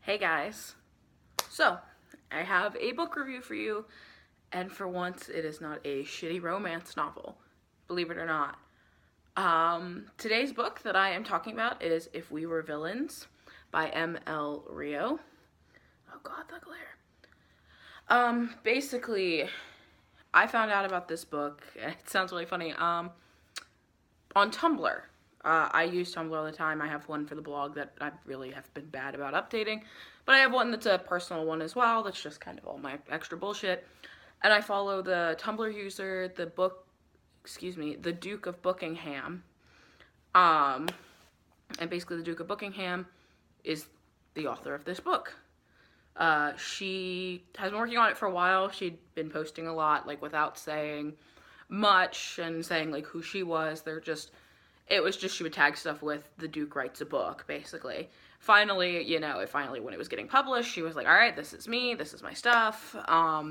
Hey guys. So, I have a book review for you, and for once, it is not a shitty romance novel, believe it or not. Today's book that I am talking about is If We Were Villains by M.L. Rio. Oh god, the glare. Basically, I found out about this book, and it sounds really funny, on Tumblr. I use Tumblr all the time. I have one for the blog that I really have been bad about updating. But I have one that's a personal one as well. That's just kind of all my extra bullshit. And I follow the Tumblr user, the Duke of Buckingham. And basically the Duke of Buckingham is the author of this book. She has been working on it for a while. She'd been posting a lot, like, without saying much and saying, like, who she was. It was just she would tag stuff with the Duke writes a book, basically. Finally, when it was getting published, she was like, all right, this is me, this is my stuff,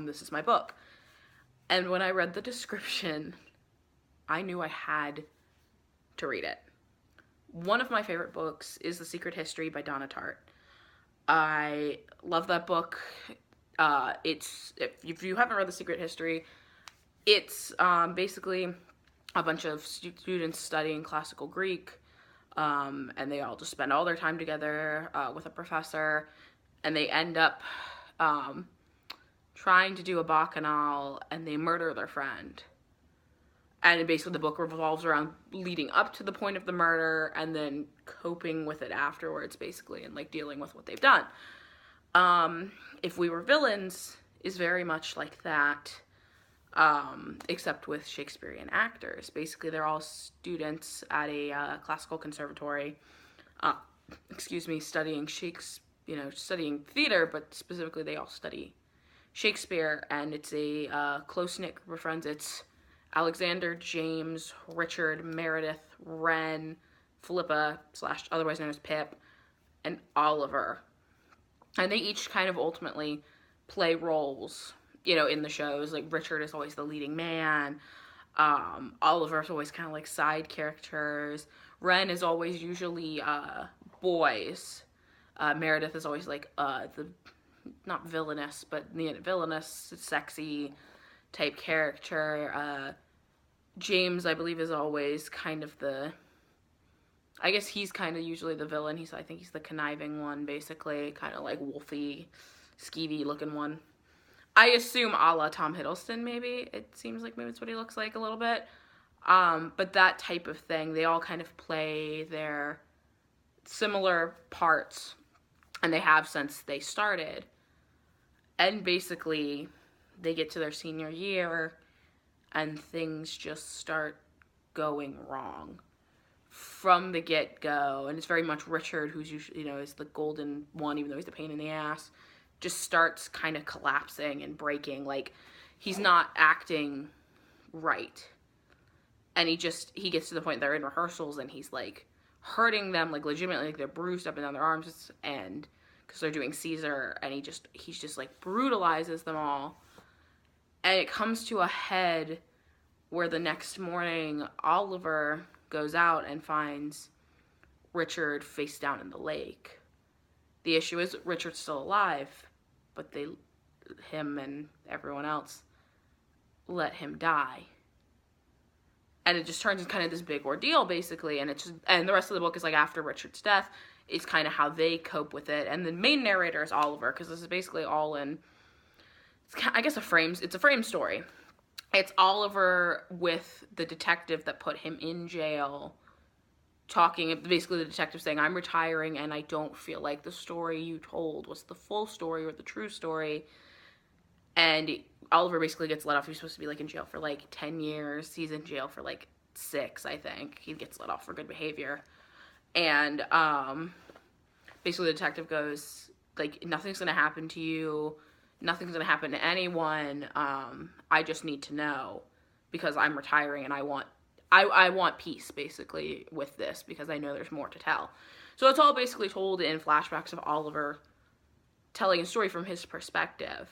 this is my book. And when I read the description, I knew I had to read it. One of my favorite books is The Secret History by Donna Tartt. I love that book. If you haven't read The Secret History, it's basically a bunch of students studying classical Greek, and they all just spend all their time together with a professor, and they end up trying to do a bacchanal, and they murder their friend. And basically the book revolves around leading up to the point of the murder and then coping with it afterwards, basically, and like dealing with what they've done. If We Were Villains is very much like that, except with Shakespearean actors. Basically, they're all students at a classical conservatory, studying studying theater, but specifically they all study Shakespeare, and it's a close-knit group of friends. It's Alexander, James, Richard, Meredith, Wren, Philippa, / otherwise known as Pip, and Oliver. And they each kind of ultimately play roles, in the shows. Like, Richard is always the leading man. Oliver's always kind of like side characters. Wren is always usually boys. Meredith is always like the not villainous, but villainous, sexy type character. James, I believe, is always kind of I guess he's kind of usually the villain. I think he's the conniving one, basically, kind of like wolfy, skeevy looking one. I assume a la Tom Hiddleston, maybe. It seems like maybe it's what he looks like a little bit. But that type of thing, they all kind of play their similar parts, and they have since they started. And basically, they get to their senior year, and things just start going wrong from the get-go. And it's very much Richard, who's usually, is the golden one, even though he's the pain in the ass, just starts kind of collapsing and breaking. Like, he's not acting right. And he gets to the point they're in rehearsals, and he's, like, hurting them, like, legitimately, like, they're bruised up and down their arms, and because they're doing Caesar, and he just like brutalizes them all. And it comes to a head where the next morning Oliver goes out and finds Richard face down in the lake. The issue is Richard's still alive, but him and everyone else let him die. And it just turns into kind of this big ordeal, basically, and the rest of the book is like after Richard's death. It's kind of how they cope with it. And the main narrator is Oliver, because this is basically all in, it's a frame story. It's Oliver with the detective that put him in jail, talking, basically the detective saying, I'm retiring and I don't feel like the story you told was the full story or the true story. And Oliver basically gets let off. He's supposed to be like in jail for like 10 years. He's in jail for like 6, I think. He gets let off for good behavior. And basically the detective goes, like, nothing's going to happen to you. Nothing's going to happen to anyone. I just need to know because I'm retiring and I want peace, basically, with this because I know there's more to tell. So it's all basically told in flashbacks of Oliver telling a story from his perspective.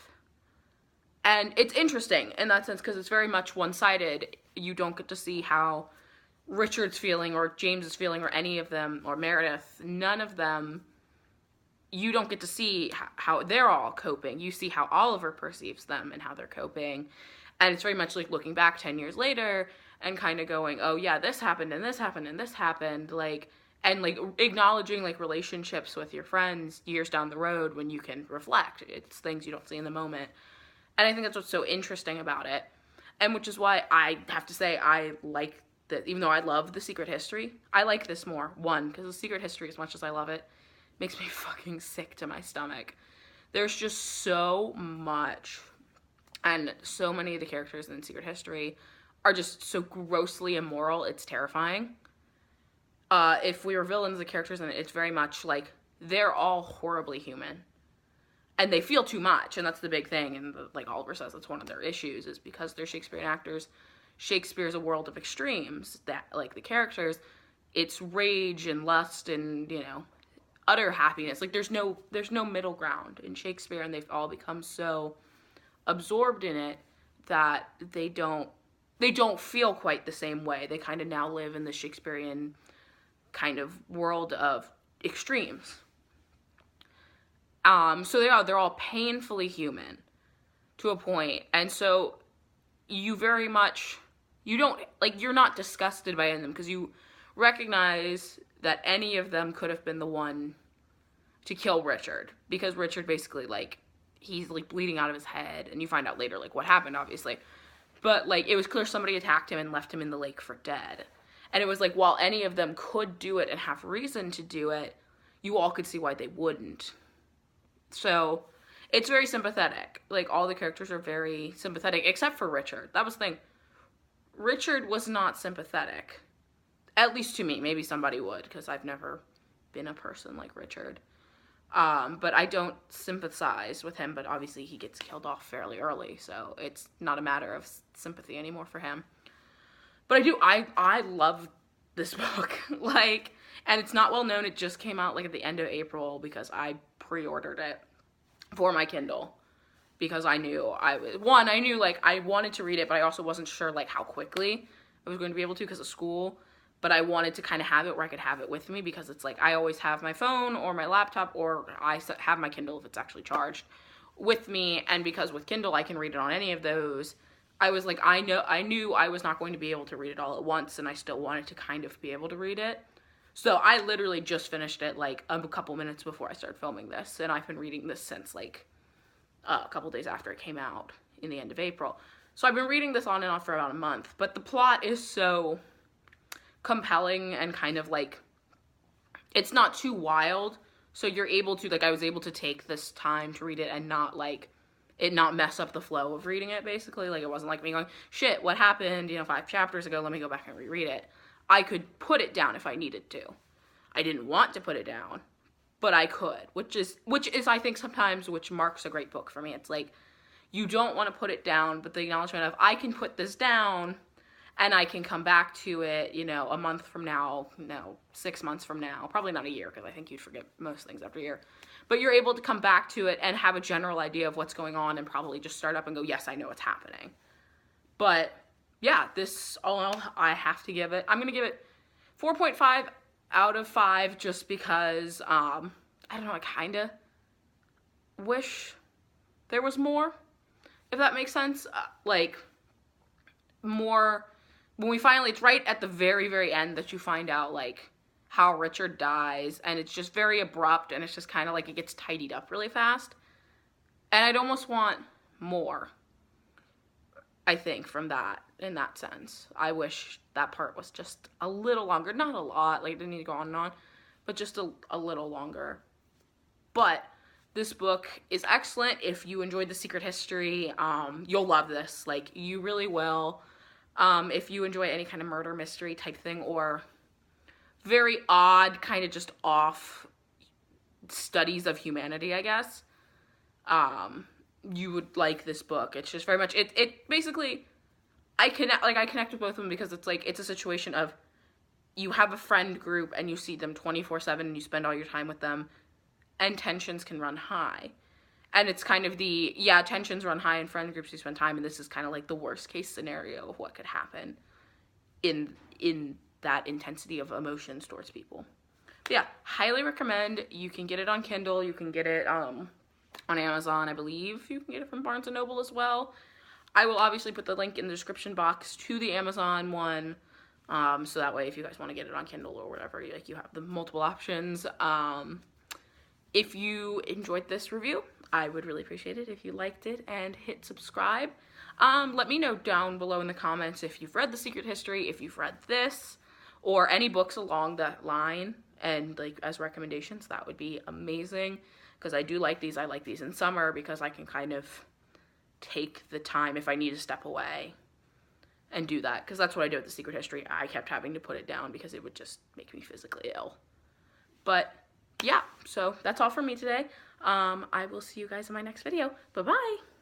And it's interesting in that sense because it's very much one-sided. You don't get to see how Richard's feeling or James's feeling or any of them, or Meredith, none of them you don't get to see how they're all coping. You see how Oliver perceives them and how they're coping. And it's very much like looking back 10 years later and kind of going, oh yeah, this happened and this happened and this happened. Like, and like acknowledging like relationships with your friends years down the road when you can reflect. It's things you don't see in the moment. And I think that's what's so interesting about it. And which is why I have to say I like that, even though I love The Secret History, I like this more. One, because The Secret History, as much as I love it, makes me fucking sick to my stomach. There's just so much, and so many of the characters in Secret History are just so grossly immoral, it's terrifying. If we were villains, the characters in it, it's very much like they're all horribly human. And they feel too much, and that's the big thing. And like Oliver says, that's one of their issues, is because they're Shakespearean actors. Shakespeare's a world of extremes. That, like the characters, it's rage and lust and, you know, utter happiness. Like there's no middle ground in Shakespeare, and they've all become so absorbed in it that they don't feel quite the same way. They kind of now live in the Shakespearean kind of world of extremes. So they're all painfully human to a point. And so you very much, you're not disgusted by any of them because you recognize that any of them could have been the one to kill Richard. Because Richard basically, like, he's, like, bleeding out of his head. And you find out later, like, what happened, obviously. But, like, it was clear somebody attacked him and left him in the lake for dead. And it was like, while any of them could do it and have reason to do it, you all could see why they wouldn't. So, it's very sympathetic. Like, all the characters are very sympathetic, except for Richard. That was the thing. Richard was not sympathetic. At least to me. Maybe somebody would, because I've never been a person like Richard. But I don't sympathize with him, but obviously he gets killed off fairly early, so it's not a matter of sympathy anymore for him. But I love this book. Like, and it's not well known. It just came out, like, at the end of April, because I pre-ordered it for my Kindle because I knew like I wanted to read it, but I also wasn't sure like how quickly I was going to be able to because of school. But I wanted to kind of have it where I could have it with me because it's like I always have my phone or my laptop, or I have my Kindle if it's actually charged with me. And because with Kindle I can read it on any of those, I was like, I knew I was not going to be able to read it all at once, and I still wanted to kind of be able to read it. So I literally just finished it like a couple minutes before I started filming this, and I've been reading this since like a couple days after it came out in the end of April. So I've been reading this on and off for about a month, but the plot is so compelling and kind of like, it's not too wild, so you're able to, like, I was able to take this time to read it and not like it not mess up the flow of reading it, basically. Like, it wasn't like me going, shit, what happened, 5 chapters ago, let me go back and reread it. I could put it down if I needed to. I didn't want to put it down, but I could, which is I think sometimes which marks a great book for me. It's like, you don't want to put it down, but the acknowledgement of, I can put this down and I can come back to it, a month from now, 6 months from now, probably not a year, because I think you'd forget most things after a year. But you're able to come back to it and have a general idea of what's going on and probably just start up and go, yes, I know what's happening. But yeah, this, all in all, I have to give it, I'm going to give it 4.5 out of 5 just because, I don't know, I kind of wish there was more, if that makes sense. More, when we finally, it's right at the very, very end that you find out, like, how Richard dies, and it's just very abrupt, and it's just kind of like it gets tidied up really fast. And I'd almost want more, I think, from that, in that sense. I wish that part was just a little longer. Not a lot, like, it didn't need to go on and on, but just a little longer. But this book is excellent. If you enjoyed The Secret History, you'll love this. Like, you really will. If you enjoy any kind of murder mystery type thing, or very odd, kind of just off studies of humanity, I guess, you would like this book. It's just very much, it basically, I connect with both of them because it's like, it's a situation of, you have a friend group and you see them 24/7 and you spend all your time with them, and tensions can run high. And it's kind of tensions run high in friend groups, you spend time, and this is kind of like the worst case scenario of what could happen in that intensity of emotions towards people. Yeah, highly recommend. You can get it on Kindle. You can get it on Amazon, I believe. You can get it from Barnes & Noble as well. I will obviously put the link in the description box to the Amazon one. So that way, if you guys want to get it on Kindle or whatever, like, you have the multiple options. If you enjoyed this review, I would really appreciate it if you liked it and hit subscribe. Let me know down below in the comments if you've read The Secret History, if you've read this, or any books along that line, and like as recommendations. That would be amazing, because I do like these. I like these in summer because I can kind of take the time if I need to step away and do that, because that's what I did with The Secret History. I kept having to put it down because it would just make me physically ill. But yeah, so that's all from me today. I will see you guys in my next video. Bye-bye.